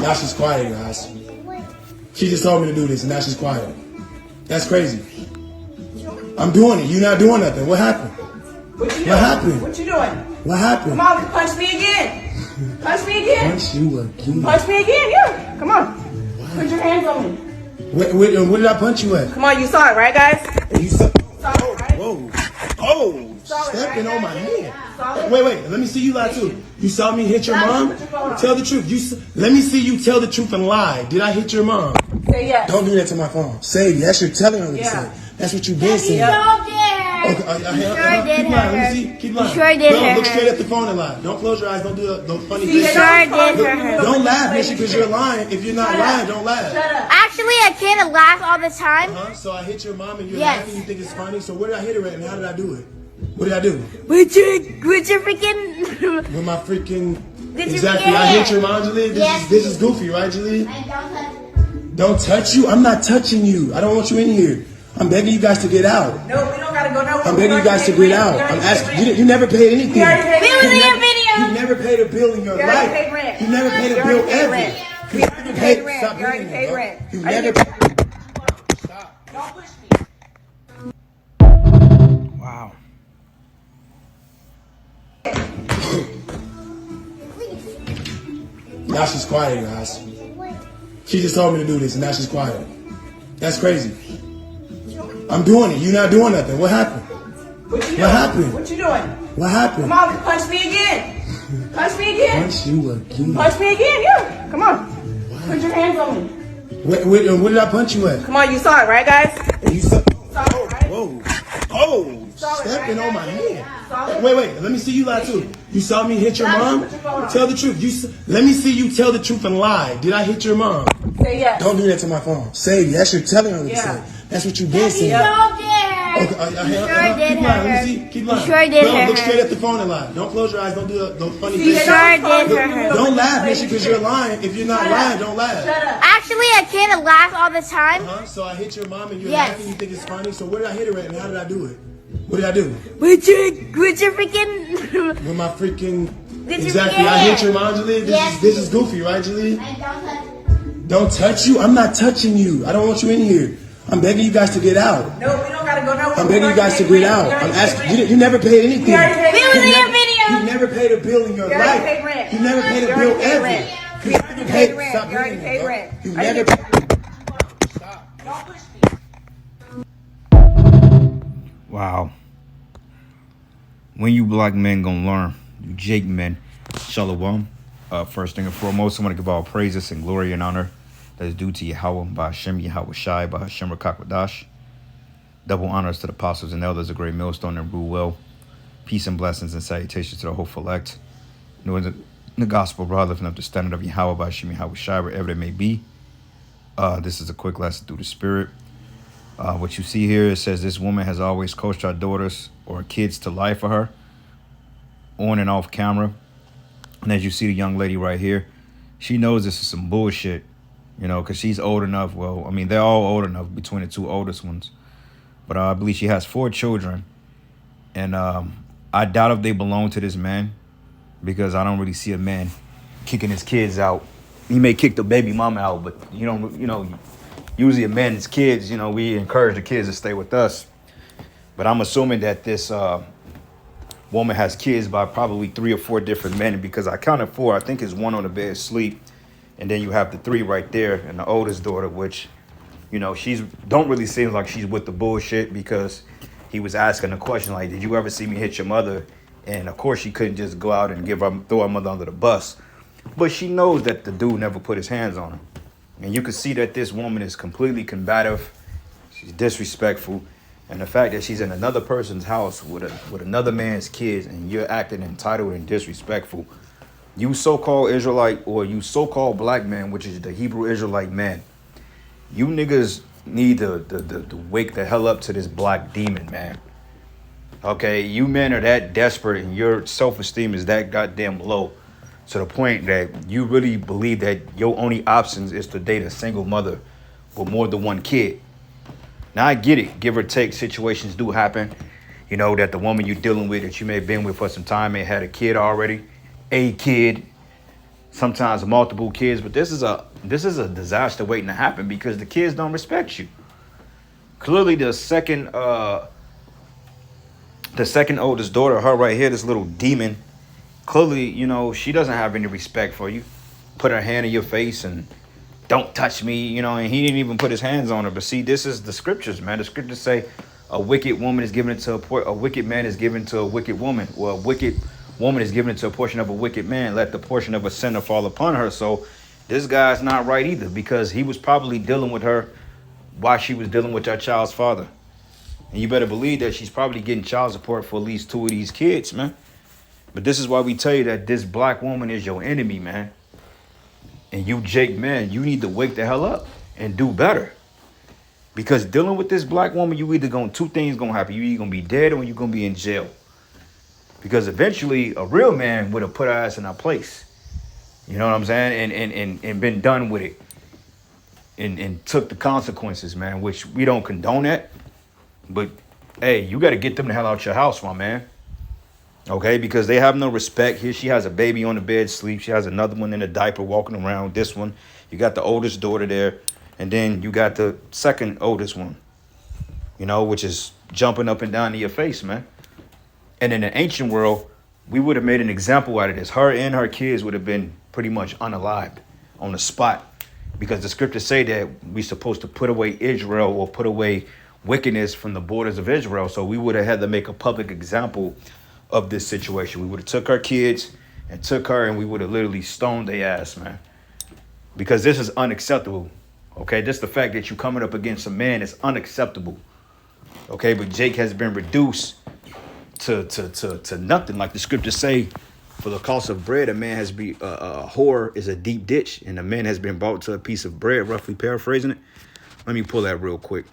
Now she's quiet, guys. She just told me to do this, and now she's quiet. That's crazy. I'm doing it. You're not doing nothing. What happened? What you doing? What happened? What you doing? What happened? Come on, punch me again. Punch me again. Punch you again. Punch me again, yeah. Come on. Put your hands on me. Where did I punch you at? Come on, you saw it, right, guys? You saw. Saw it, right? Whoa. Oh, Saw it, stepping right? on my hand. Saw it. Wait. Let me see you lie too. You saw me hit your mom? Put your phone on. Tell the truth. Let me see you tell the truth and lie. Did I hit your mom? Say yes. Don't do that to my phone. Say yes. You're telling her to Yeah. say. That's what you've been saying. Yeah. Okay, sure did keep lying. hurt Let her. me see. Keep lying. You sure did no, hurt look her. straight at the phone and lie. Don't close your eyes. Don't do the funny See, face. sure did hurt her. Don't laugh, Misha, because you're lying. If you're not Shut up. lying, don't laugh. Shut up. Actually, I can't laugh all the time. So I hit your mom and you're Yes. laughing. You think it's funny. So where did I hit her at and how did I do it? What did I do? With your freaking. With my freaking. Did you Exactly. forget I it? hit your mom, Jaleel. Yes. This is goofy, right, Jaleel? Don't touch you. I'm not touching you. I don't want you in here. I'm begging you guys to get out. No, we don't gotta go nowhere. I'm begging you guys to get out. I'm asking. You never paid anything. We already paid We was in your video. You never paid a bill in your You already life. paid rent. You never paid a You bill already paid ever. rent. You We never already paid rent. Stop You already doing it, paid bro. rent. You Are you- never. Don't push me. Wow. Now she's quiet, guys. She just told me to do this, and now she's quiet. That's crazy. I'm doing it. You're not doing nothing. What happened? What you doing? What happened? What you doing? What happened? Come on, punch me again. Punch me again. Punch you again. Punch me again, yeah. Come on. Put your hands on me. Where did I punch you at? Come on, you saw it, right, guys? You saw. Saw it, right? Whoa. Oh, Saw it, stepping right? on my hand. Saw it. Wait. Let me see you lie too. You saw me hit your mom? Put your phone on. Tell the truth. Let me see you tell the truth and lie. Did I hit your mom? Say yes. Don't do that to my phone. Say yes. You're telling her to Yeah. say. That's what you've been saying. Yeah. Okay, sure keep did lying. hurt Let her. me see. Keep lying. You sure did no, hurt look her. straight at the phone and lie. Don't close your eyes. Don't do the funny See, face. Sure did hurt her. Don't laugh, Misha, because you're lying. If you're not Shut up. lying, don't laugh. Shut up. Actually, I can't laugh all the time. So I hit your mom and you're Yes. laughing. You think it's funny. So where did I hit her at and how did I do it? What did I do? With your freaking. With my freaking. Did you Exactly. forget I hit it? your mom, Jaleel. Yes. This is goofy, right, Jaleel? Don't touch you. I'm not touching you. I don't want you in here. I'm begging you guys to get out. No, we don't gotta go nowhere. I'm We begging you already guys to paid get rent. out. We I'm already asking. paid rent. You never paid anything. We already paid We was rent. in your You video. never paid a bill in your You already life. paid rent. You never paid a You bill already paid ever. rent. You You never already paid rent. Stop You already doing it, paid bro. rent. You Are you- never. Don't push me. Wow. When you black men gonna learn? You Jake men. Shalom. First thing and foremost, I want to give all praises and glory and honor that is due to Yahweh, by Hashem, Yahweh Shai, by Hashem Rakakwadash. Double honors to the apostles and elders, a great millstone and rule well. Peace and blessings and salutations to the hopeful elect. Knowing the gospel, brother, lifting up the standard of Yahweh, by Hashem, Yahweh Shai, wherever it may be. This is a quick lesson through the spirit. What you see here, it says this woman has always coached our daughters or kids to lie for her, on and off camera. And as you see the young lady right here, she knows this is some bullshit, you know, because she's old enough. Well, I mean, they're all old enough between the two oldest ones. But I believe she has 4 children. And I doubt if they belong to this man, because I don't really see a man kicking his kids out. He may kick the baby mama out, but usually a man's kids, we encourage the kids to stay with us. But I'm assuming that this woman has kids by probably 3 or 4 different men, because I counted 4. I think it's 1 on the bed asleep, and then you have the 3 right there, and the oldest daughter, which, she's don't really seem like she's with the bullshit, because he was asking a question like, did you ever see me hit your mother? And of course she couldn't just go out and throw her mother under the bus. But she knows that the dude never put his hands on her. And you can see that this woman is completely combative. She's disrespectful. And the fact that she's in another person's house with another man's kids, and you're acting entitled and disrespectful. You so-called Israelite, or you so-called black man, which is the Hebrew Israelite man, you niggas need to wake the hell up to this black demon, man. Okay, you men are that desperate, and your self-esteem is that goddamn low, to the point that you really believe that your only options is to date a single mother with more than 1 kid. Now, I get it. Give or take, situations do happen. That the woman you're dealing with, that you may have been with for some time, may have had a kid already. A kid. sometimes multiple kids, but this is a disaster waiting to happen because the kids don't respect you. Clearly, the second oldest daughter, her right here, this little demon, clearly, you know, she doesn't have any respect for you. Put her hand in your face and don't touch me, you know, and he didn't even put his hands on her. But see, this is the scriptures, man. The scriptures say a wicked woman is given to a wicked man is given to a wicked woman. Well, a wicked woman is given to a portion of a wicked man. Let the portion of a sinner fall upon her. So this guy's not right either, because he was probably dealing with her while she was dealing with her child's father. And you better believe that she's probably getting child support for at least 2 of these kids, man. But this is why we tell you that this black woman is your enemy, man. And you, Jake, man, you need to wake the hell up and do better. Because dealing with this black woman, you either going, 2 things going to happen. You either going to be dead or you're going to be in jail. Because eventually a real man would have put our ass in our place. You know what I'm saying? And been done with it. And took the consequences, man, which we don't condone that. But, hey, you got to get them the hell out your house, my man. Okay, because they have no respect. Here she has a baby on the bed, sleep. She has another one in a diaper walking around. This one, you got the oldest daughter there. And then you got the second oldest one, you know, which is jumping up and down in your face, man. And in the ancient world, we would have made an example out of this. Her and her kids would have been pretty much unalived on the spot, because the scriptures say that we're supposed to put away Israel or put away wickedness from the borders of Israel. So we would have had to make a public example of this situation. We would have took her kids and took her, and we would have literally stoned their ass, man. Because this is unacceptable. Okay, just the fact that you coming up against a man is unacceptable. Okay, but Jake has been reduced to nothing. Like the scriptures say, for the cost of bread, a man has been a whore is a deep ditch, and a man has been brought to a piece of bread. Roughly paraphrasing it. Let me pull that real quick.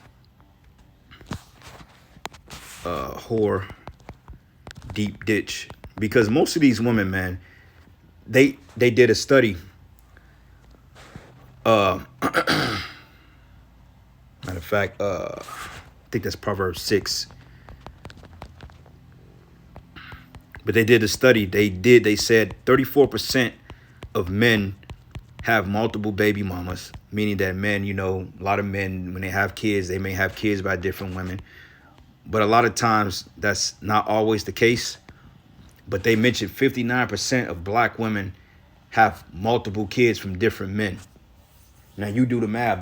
Whore, deep ditch, because most of these women, man, they did a study. Matter of fact, I think that's Proverbs 6. But they did a study. They said 34% of men have multiple baby mamas, meaning that men, you know, a lot of men, when they have kids, they may have kids by different women. But a lot of times that's not always the case. But they mentioned 59% of black women have multiple kids from different men. Now you do the math.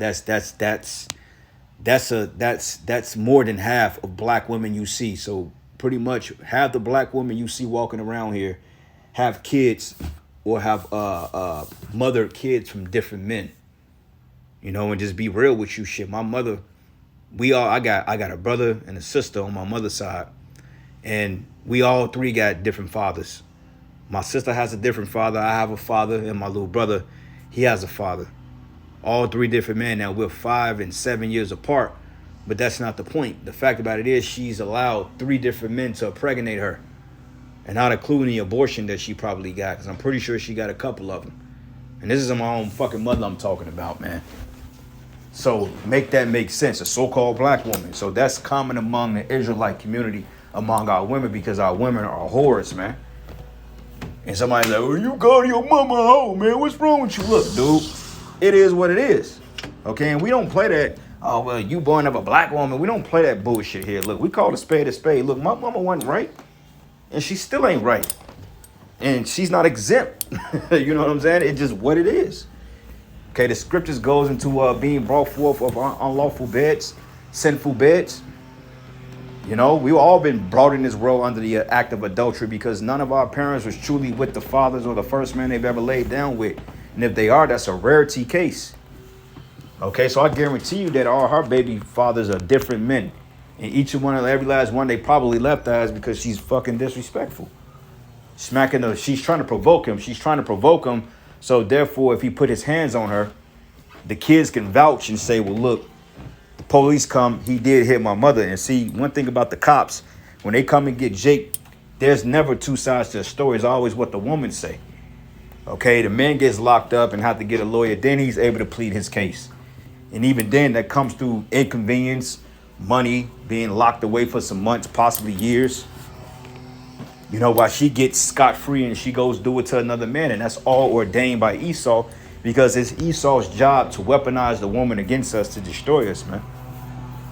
That's more than half of black women you see. So pretty much half the black women you see walking around here have kids or have mothered kids from different men. You know, and just be real with you, shit. My mother, I got a brother and a sister on my mother's side, and we all 3 got different fathers. My sister has a different father. I have a father, and my little brother, he has a father. All 3 different men. Now we're 5 and 7 years apart, but that's not the point. The fact about it is she's allowed 3 different men to impregnate her, and not including the abortion that she probably got, because I'm pretty sure she got a couple of them. And this is my own fucking mother I'm talking about, man. So make that make sense. A so-called black woman. So that's common among the Israelite community, among our women, because our women are whores, man. And somebody's like, well, you go to your mama home, man. What's wrong with you? Look, dude, it is what it is. Okay, and we don't play that, oh, well, you born of a black woman. We don't play that bullshit here. Look, we call a spade a spade. Look, my mama wasn't right, and she still ain't right. And she's not exempt. You know what I'm saying? It's just what it is. Okay, the scriptures goes into being brought forth of unlawful beds, sinful beds. You know, we've all been brought in this world under the act of adultery, because none of our parents was truly with the fathers or the first man they've ever laid down with. And if they are, that's a rarity case. Okay, so I guarantee you that all her baby fathers are different men. And every last one, they probably left her ass because she's fucking disrespectful. She's trying to provoke him. She's trying to provoke him. So therefore, if he put his hands on her, the kids can vouch and say, well, look, the police come, he did hit my mother. And see, one thing about the cops, when they come and get Jake, there's never 2 sides to the story. It's always what the woman say. Okay, the man gets locked up and have to get a lawyer. Then he's able to plead his case. And even then, that comes through inconvenience, money, being locked away for some months, possibly years. You know, while she gets scot-free and she goes do it to another man. And that's all ordained by Esau, because it's Esau's job to weaponize the woman against us to destroy us, man.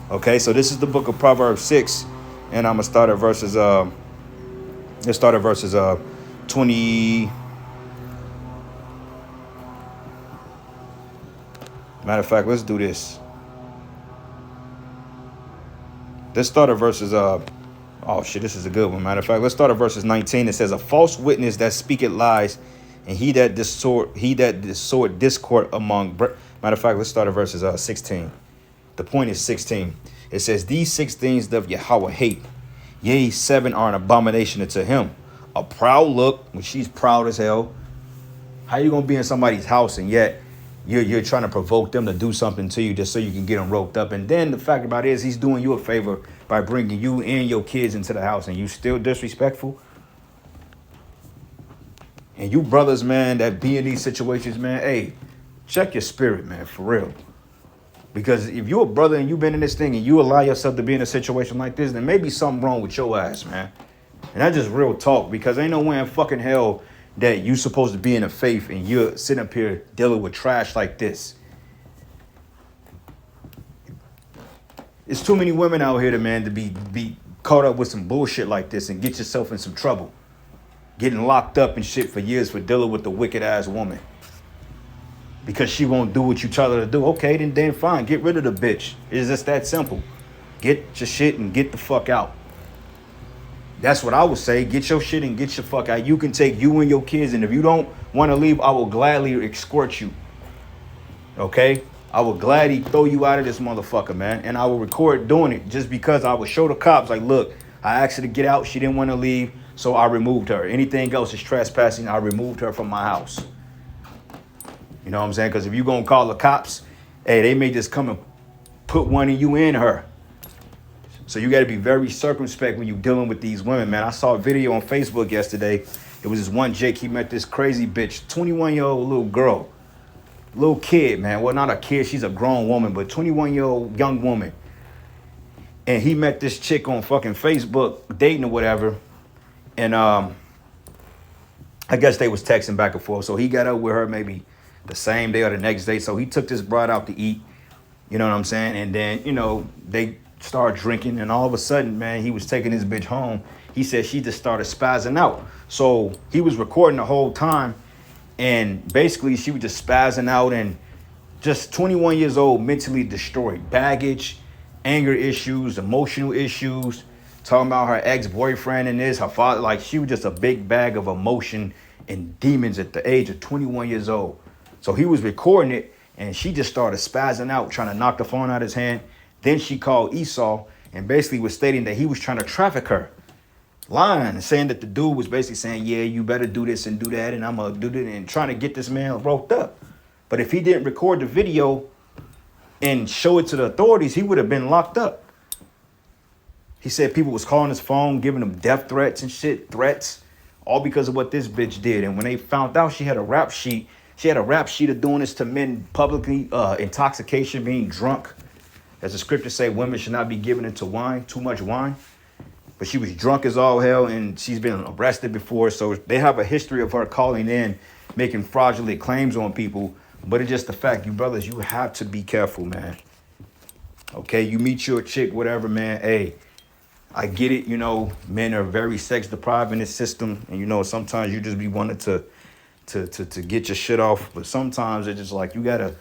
Okay, so this is the book of Proverbs 6. And I'm going to start at verses, let's start at verses 20. Matter of fact, let's do this. Let's start at verses, oh shit, this is a good one. Matter of fact, let's start at verses 19. It says, a false witness that speaketh lies, and he that distort discord among. Matter of fact, let's start at verses 16. The point is 16. It says, these 6 things doth Yahweh hate. Yea, 7 are an abomination unto him. A proud look, when she's proud as hell. How you gonna be in somebody's house and yet you're trying to provoke them to do something to you just so you can get them roped up? And then the fact about it is he's doing you a favor by bringing you and your kids into the house, and you still disrespectful. And you brothers, man, that be in these situations, man, hey, check your spirit, man, for real. Because if you're a brother and you've been in this thing and you allow yourself to be in a situation like this, then maybe something wrong with your ass, man. And that's just real talk, because ain't no way in fucking hell that you supposed to be in the faith and you're sitting up here dealing with trash like this. It's too many women out here, man, to be caught up with some bullshit like this and get yourself in some trouble. Getting locked up and shit for years for dealing with the wicked ass woman. Because she won't do what you tell her to do. Okay, then fine. Get rid of the bitch. It's just that simple. Get your shit and get the fuck out. That's what I would say. Get your shit and get your fuck out. You can take you and your kids, and if you don't want to leave, I will gladly escort you. Okay? I will gladly throw you out of this motherfucker, man. And I will record doing it just because I will show the cops, like, look, I asked her to get out. She didn't want to leave, so I removed her. Anything else is trespassing. I removed her from my house. You know what I'm saying? Because if you're going to call the cops, hey, they may just come and put one of you in her. So you got to be very circumspect when you're dealing with these women, man. I saw a video on Facebook yesterday. It was this one Jake. He met this crazy bitch, 21-year-old little girl. Little kid, man. Well, not a kid. She's a grown woman, but 21-year-old young woman. And he met this chick on fucking Facebook, dating or whatever. And I guess they was texting back and forth. So he got up with her maybe the same day or the next day. So he took this broad out to eat. You know what I'm saying? And then, you know, they started drinking. And all of a sudden, man, he was taking his bitch home. He said she just started spazzing out. So he was recording the whole time. And basically, she was just spazzing out and just 21 years old, mentally destroyed. Baggage, anger issues, emotional issues, talking about her ex-boyfriend and this, her father. Like, she was just a big bag of emotion and demons at the age of 21 years old. So he was recording it, and she just started spazzing out, trying to knock the phone out of his hand. Then she called Esau and basically was stating that he was trying to traffic her. Lying and saying that the dude was basically saying, yeah, you better do this and do that, and I'm going to do this, and trying to get this man roped up. But if he didn't record the video and show it to the authorities, he would have been locked up. He said people was calling his phone, giving him death threats and shit, threats, all because of what this bitch did. And when they found out she had a rap sheet, of doing this to men publicly, intoxication, being drunk. As the scriptures say, women should not be given into wine, too much wine. But she was drunk as all hell, and she's been arrested before. So they have a history of her calling in, making fraudulent claims on people. But it's just the fact, you brothers, you have to be careful, man. Okay, you meet your chick, whatever, man. Hey, I get it. You know, men are very sex deprived in this system. And, you know, sometimes you just be wanting to get your shit off. But sometimes it's just like you gotta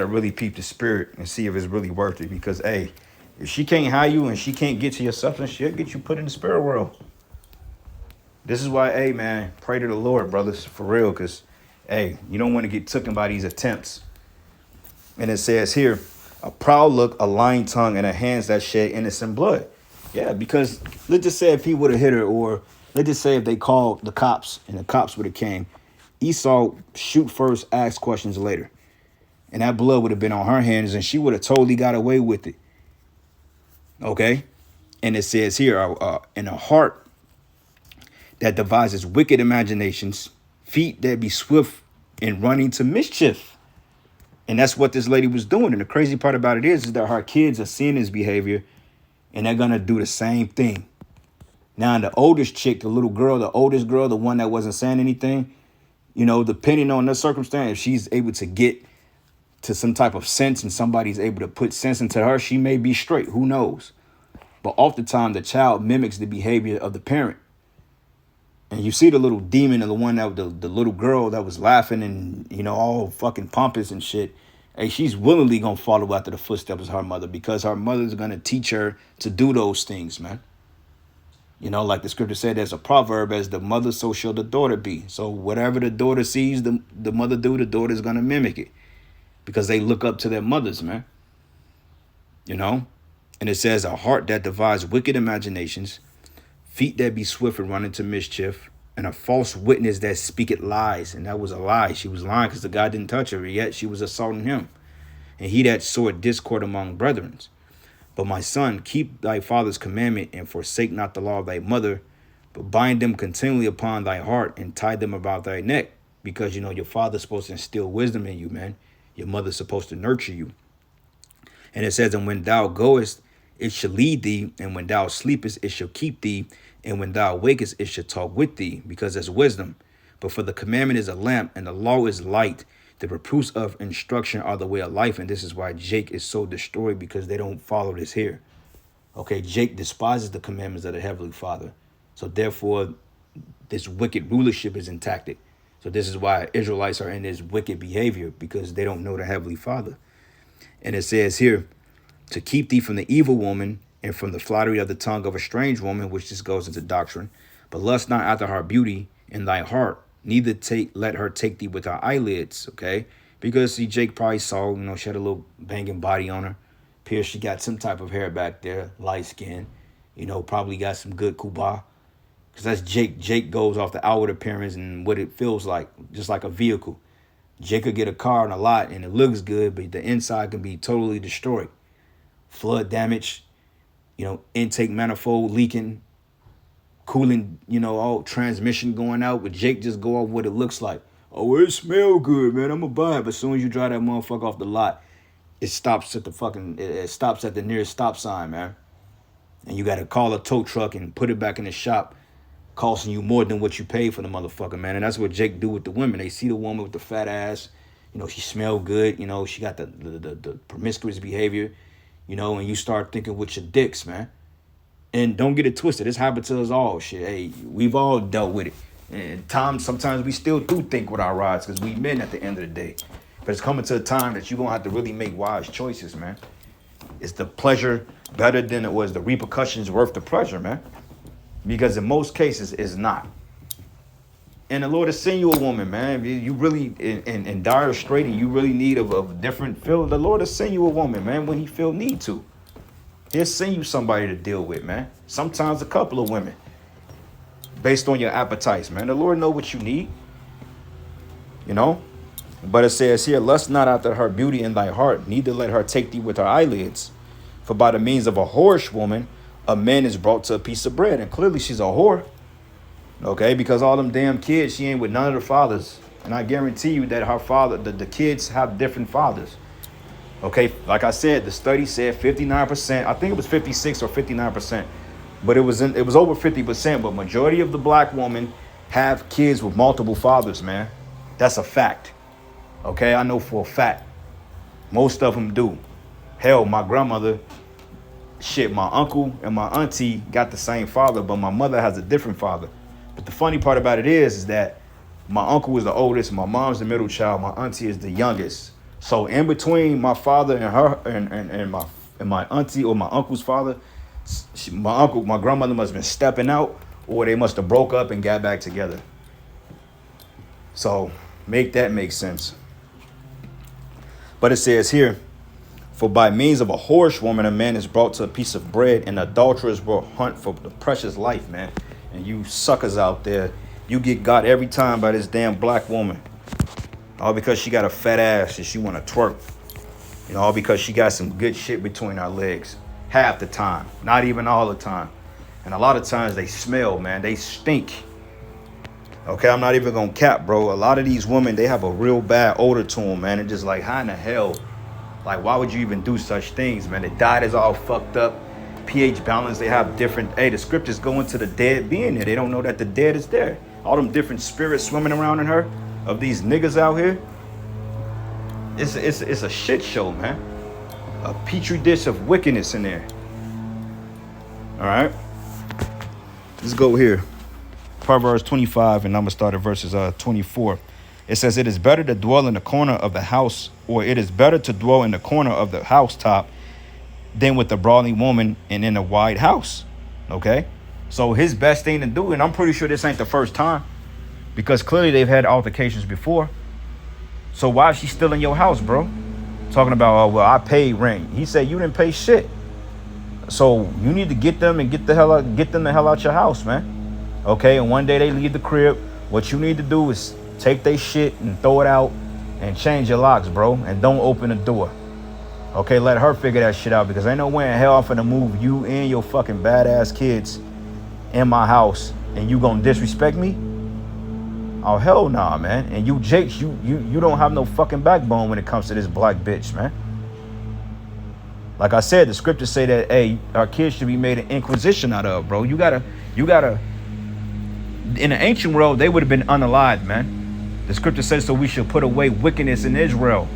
really peep the spirit and see if it's really worth it. Because, hey, if she can't hire you and she can't get to your substance, she'll get you put in the spirit world. This is why, hey, man, pray to the Lord, brothers, for real. Because, hey, you don't want to get taken by these attempts. And it says here, a proud look, a lying tongue, and a hands that shed innocent blood. Yeah, because let's just say if he would have hit her, or let's just say if they called the cops and the cops would have came, Esau shoot first, ask questions later. And that blood would have been on her hands, and she would have totally got away with it. Okay? And it says here, in a heart that devises wicked imaginations, feet that be swift in running to mischief. And that's what this lady was doing. And the crazy part about it is that her kids are seeing this behavior, and they're going to do the same thing. Now, the oldest chick, the little girl, the oldest girl, the one that wasn't saying anything, you know, depending on the circumstance, if she's able to get to some type of sense and somebody's able to put sense into her, she may be straight. Who knows? But oftentimes, the child mimics the behavior of the parent. And you see the little demon and the one that the little girl that was laughing and, you know, all fucking pompous and shit. Hey, she's willingly going to follow after the footsteps of her mother because her mother's going to teach her to do those things, man. You know, like the scripture said, there's a proverb, as the mother, so shall the daughter be. So whatever the daughter sees the mother do, the daughter's going to mimic it because they look up to their mothers, man. You know, and it says a heart that devises wicked imaginations, feet that be swift and run into mischief, and a false witness that speaketh lies. And that was a lie. She was lying because the guy didn't touch her, yet she was assaulting him. And he that soweth discord among brethren. But my son, keep thy father's commandment and forsake not the law of thy mother, but bind them continually upon thy heart and tie them about thy neck. Because, you know, your father's supposed to instill wisdom in you, man. Your mother's supposed to nurture you. And it says, and when thou goest, it shall lead thee. And when thou sleepest, it shall keep thee. And when thou awakest, it shall talk with thee, because it's wisdom. But for the commandment is a lamp, and the law is light. The reproofs of instruction are the way of life. And this is why Jake is so destroyed, because they don't follow this here. Okay, Jake despises the commandments of the Heavenly Father. So therefore, this wicked rulership is intact. So this is why Israelites are in this wicked behavior, because they don't know the Heavenly Father. And it says here, to keep thee from the evil woman and from the flattery of the tongue of a strange woman, which just goes into doctrine. But lust not after her beauty in thy heart, neither let her take thee with her eyelids, okay? Because, see, Jake probably saw, you know, she had a little banging body on her. Appears she got some type of hair back there, light skin. You know, probably got some good kuba. Because that's Jake. Jake goes off the outward appearance and what it feels like, just like a vehicle. Jake could get a car and a lot and it looks good, but the inside can be totally destroyed. Flood damage, you know, intake manifold leaking, cooling, you know, all transmission going out. But Jake just go off what it looks like. Oh, it smell good, man. I'm gonna buy it. But as soon as you drive that motherfucker off the lot, it stops at it stops at the nearest stop sign, man. And you got to call a tow truck and put it back in the shop, costing you more than what you paid for the motherfucker, man. And that's what Jake do with the women. They see the woman with the fat ass, you know, she smell good, you know, she got the promiscuous behavior, you know, and you start thinking with your dicks, man. And don't get it twisted. This happens to us all, shit. Hey, we've all dealt with it. And sometimes we still do think with our rods because we men at the end of the day. But it's coming to a time that you're going to have to really make wise choices, man. Is the pleasure better than it was the repercussions worth the pleasure, man? Because in most cases, it's not. And the Lord has sent you a woman, man. You really, in dire strait, and you really need of a different feel. The Lord has sent you a woman, man, when he feel need to. He'll send you somebody to deal with, man. Sometimes a couple of women. Based on your appetites, man. The Lord know what you need. You know? But it says here, lust not after her beauty in thy heart, neither let her take thee with her eyelids. For by the means of a whorish woman, a man is brought to a piece of bread. And clearly she's a whore. Okay, because all them damn kids, she ain't with none of the fathers. And I guarantee you that her father, the kids have different fathers. Okay, like I said, the study said 59%. I think it was 56 or 59%. But it was over 50%. But majority of the black women have kids with multiple fathers, man. That's a fact. Okay, I know for a fact. Most of them do. Hell, my grandmother, shit, my uncle and my auntie got the same father, but my mother has a different father. But the funny part about it is that my uncle was the oldest, my mom's the middle child, my auntie is the youngest. So in between my father and her and my auntie or my uncle's father, my grandmother must have been stepping out, or they must have broke up and got back together. So make that make sense. But it says here, for by means of a whorish woman, a man is brought to a piece of bread, and adulterers will hunt for the precious life, man. And you suckers out there, you get got every time by this damn black woman. All because she got a fat ass and she want to twerk. You know, all because she got some good shit between her legs. Half the time, not even all the time. And a lot of times they smell, man. They stink. Okay, I'm not even gonna cap, bro. A lot of these women, they have a real bad odor to them, man. And just like, how in the hell? Like, why would you even do such things, man? The diet is all fucked up. pH balance. They have different, the scriptures go into the dead being there. They don't know that the dead is there. All them different spirits swimming around in her of these niggas out here. It's a shit show, man. A petri dish of wickedness in there. All right. Let's go here. Proverbs 25, and I'm going to start at verses 24. It says, it is better to dwell in the corner of the house, or it is better to dwell in the corner of the housetop than with a brawling woman and in a wide house. Okay? So his best thing to do, and I'm pretty sure this ain't the first time, because clearly they've had altercations before. So why is she still in your house, bro? Talking about, oh, well, I paid rent. He said you didn't pay shit. So you need to get them and get them the hell out your house, man. Okay, and one day they leave the crib. What you need to do is take their shit and throw it out and change your locks, bro. And don't open the door. Okay, let her figure that shit out, because ain't no way in hell I'm finna move you and your fucking badass kids in my house and you gonna disrespect me? Oh, hell nah, man. And you Jakes, you don't have no fucking backbone when it comes to this black bitch, man. Like I said, the scriptures say that, hey, our kids should be made an inquisition out of, bro. You gotta, in the ancient world, they would have been unalived, man. The scripture says, so we should put away wickedness in Israel.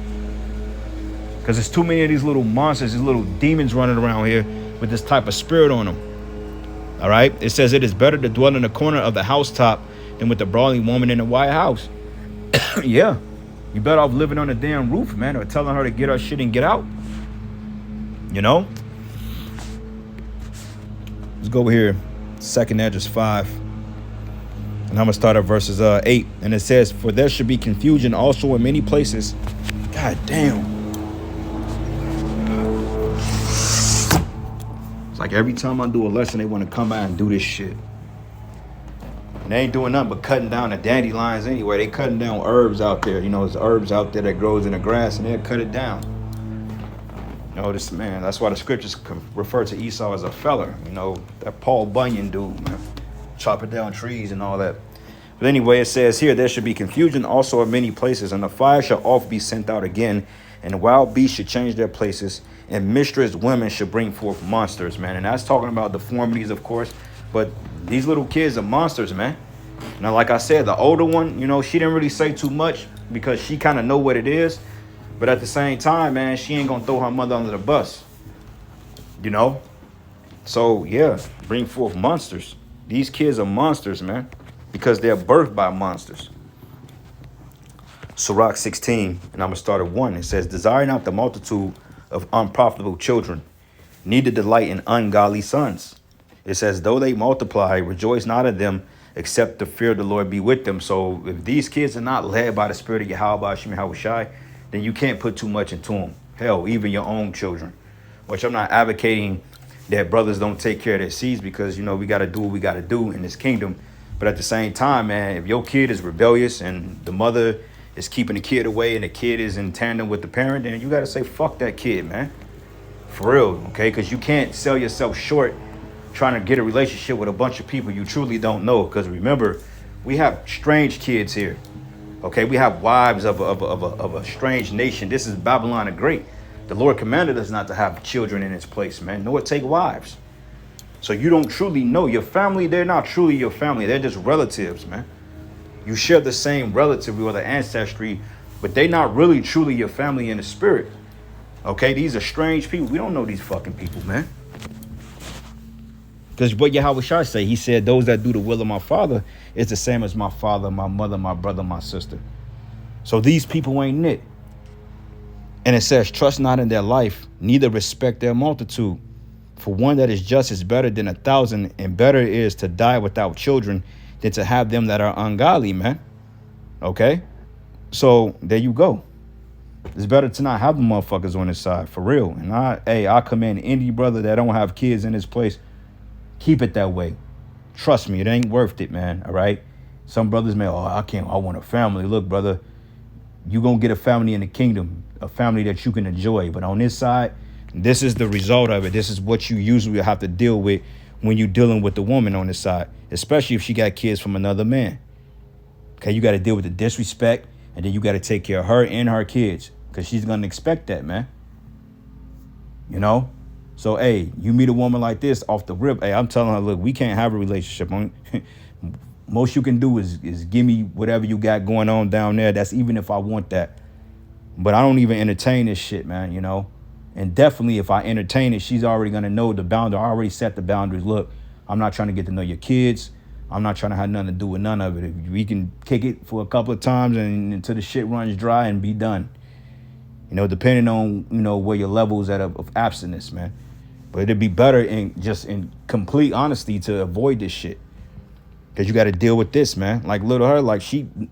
Because there's too many of these little monsters, these little demons running around here with this type of spirit on them. All right. It says it is better to dwell in the corner of the housetop than with the brawling woman in the White House. Yeah. You better off living on the damn roof, man, or telling her to get her shit and get out. You know? Let's go over here. 2nd Esdras 5. And I'm going to start at verses 8. And it says, for there should be confusion also in many places. God damn. It's like every time I do a lesson, they want to come out and do this shit. And they ain't doing nothing but cutting down the dandelions anyway. They cutting down herbs out there. You know, there's herbs out there that grows in the grass, and they'll cut it down. You know, this man, that's why the scriptures refer to Esau as a feller. You know, that Paul Bunyan dude, man. Chopping down trees and all that. But anyway, it says here, there should be confusion also in many places, and the fire shall oft be sent out again, and the wild beasts should change their places, and mistress women should bring forth monsters, man. And that's talking about deformities, of course, but these little kids are monsters, man. Now, like I said, the older one, you know, she didn't really say too much because she kind of know what it is. But at the same time, man, she ain't gonna throw her mother under the bus, you know? So, yeah, bring forth monsters. These kids are monsters, man, because they're birthed by monsters. Sirach 16, and I'm going to start at 1. It says, desire not the multitude of unprofitable children, neither delight in ungodly sons. It says, though they multiply, rejoice not at them, except the fear of the Lord be with them. So if these kids are not led by the spirit of Yahweh, Shai, then you can't put too much into them. Hell, even your own children. Which I'm not advocating that brothers don't take care of their seeds, because, you know, we got to do what we got to do in this kingdom. But at the same time, man, if your kid is rebellious and the mother is keeping the kid away and the kid is in tandem with the parent, then you got to say, fuck that kid, man. For real, okay? Because you can't sell yourself short trying to get a relationship with a bunch of people you truly don't know. Because remember, we have strange kids here. Okay, we have wives of a strange nation. This is Babylon the Great. The Lord commanded us not to have children in its place, man, nor take wives. So you don't truly know your family. They're not truly your family. They're just relatives, man. You share the same relative or the ancestry, but they're not really truly your family in the spirit. Okay, these are strange people. We don't know these fucking people, man. Because what Yahweh Shai say, he said, those that do the will of my father is the same as my father, my mother, my brother, my sister. So these people ain't it. And it says, trust not in their life, neither respect their multitude. For one that is just is better than 1,000, and better is to die without children than to have them that are ungodly, man. Okay? So there you go. It's better to not have the motherfuckers on this side, for real. And I commend any brother that don't have kids in this place. Keep it that way. Trust me, it ain't worth it, man. All right? Some brothers may, I want a family. Look, brother, you gonna get a family in the kingdom, a family that you can enjoy. But on this side, this is the result of it. This is what you usually have to deal with when you're dealing with the woman on this side, especially if she got kids from another man. Okay, you got to deal with the disrespect, and then you got to take care of her and her kids, because she's going to expect that, man. You know? So, hey, you meet a woman like this off the rip. Hey, I'm telling her, look, we can't have a relationship. Most you can do is give me whatever you got going on down there. That's even if I want that. But I don't even entertain this shit, man, you know. And definitely if I entertain it, she's already going to know the boundary. I already set the boundaries. Look, I'm not trying to get to know your kids. I'm not trying to have nothing to do with none of it. We can kick it for a couple of times and until the shit runs dry and be done. You know, depending on, you know, where your levels at of abstinence, man. But it'd be better in complete honesty to avoid this shit. Because you got to deal with this, man. Like little her, like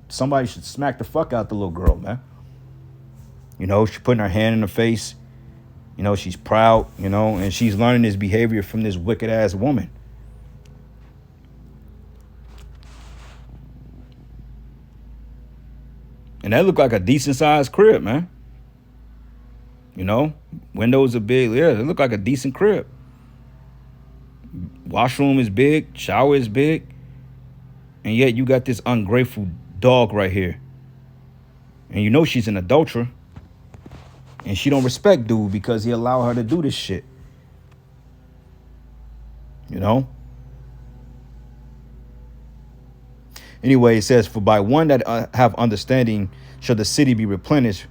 somebody should smack the fuck out the little girl, man. You know, she's putting her hand in her face. You know, she's proud, you know, and she's learning this behavior from this wicked ass woman. And that looked like a decent sized crib, man. You know, windows are big. Yeah, it looked like a decent crib. Washroom is big. Shower is big. And yet you got this ungrateful dog right here. And you know she's an adulterer. And she don't respect dude because he allowed her to do this shit. You know? Anyway, it says, for by one that have understanding shall the city be replenished,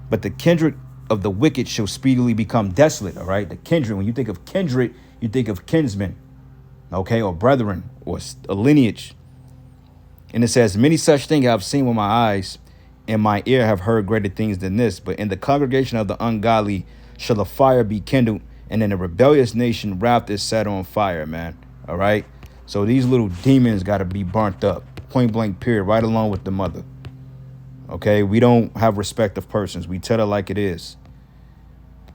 but the kindred of the wicked shall speedily become desolate. All right? The kindred, when you think of kindred, you think of kinsmen, okay, or brethren, or a lineage. And it says, many such things I have seen with my eyes, and my ear have heard greater things than this. But in the congregation of the ungodly shall a fire be kindled, and in a rebellious nation wrath is set on fire, man. All right? So these little demons got to be burnt up. Point blank period, right along with the mother. Okay? We don't have respect of persons. We tell it like it is.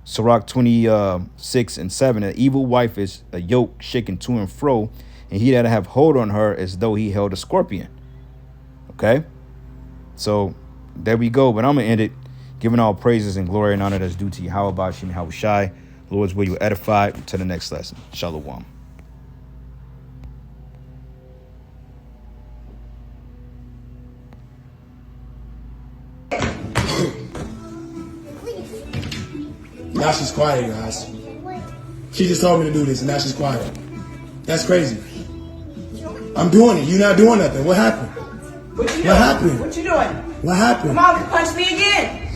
Sirach 26:7, an evil wife is a yoke shaken to and fro, and he that have hold on her as though he held a scorpion. Okay? So there we go. But I'm going to end it giving all praises and glory and honor that's due to Yahweh Bashim Yahweh Shai. Lord's will you edify. To the next lesson. Shalom. Now she's quiet, guys. She just told me to do this, and now she's quiet. That's crazy. I'm doing it. You're not doing nothing. What happened? What you doing? What happened? What you doing? What happened? Come on, punch me again.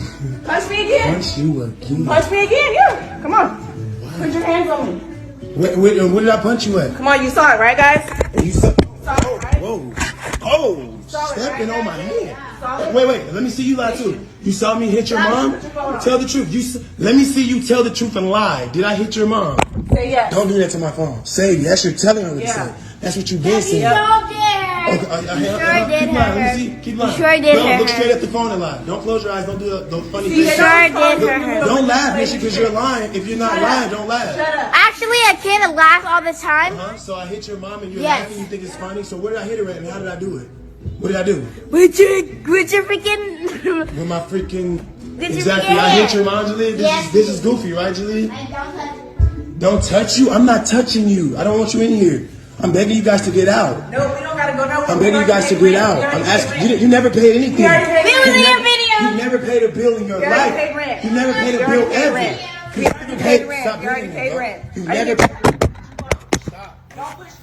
Punch me again. Punch you again. Punch me again, yeah. Come on. Put your hands on me. Where did I punch you at? Come on, you saw it, right, guys? You saw. Saw it, right? Whoa. Oh, Saw it, stepping right? on my hand. Saw it. Wait. Let me see you lie too. You saw me hit your mom? Tell the truth. Let me see you tell the truth and lie. Did I hit your mom? Say yes. Don't do that to my phone. Say that's you're telling her to Yeah. say. That's what you've been saying. Don't dare. Okay, sure did keep lying. her. Let me see. Keep lying. You sure did no, her. look straight at the phone and lie. Don't close your eyes. Don't do the funny See, thing. Sure did her. Don't laugh, Misha, because you're lying. If you're not lying, don't laugh. Shut up. Actually, I can't laugh all the time. So I hit your mom and you're Yes. laughing. You think it's funny. So where did I hit her at and how did I do it? What did I do? With your freaking... With my freaking... Did you Exactly. forget I hit it? your mom, Jaleel. Yes. This is goofy, right, Jaleel? Don't touch you. I'm not touching you. I don't want you in here. I'm begging you guys to get out. No, we don't gotta go nowhere. I'm begging you guys to get out. I'm asking. You never paid anything. We already paid We was in rent. your video. You never paid a bill in your You already life. paid rent. You never paid a You bill already paid ever. rent. You You already paid rent. Stop You already doing paid that, bro. rent. You Are you never. Don't push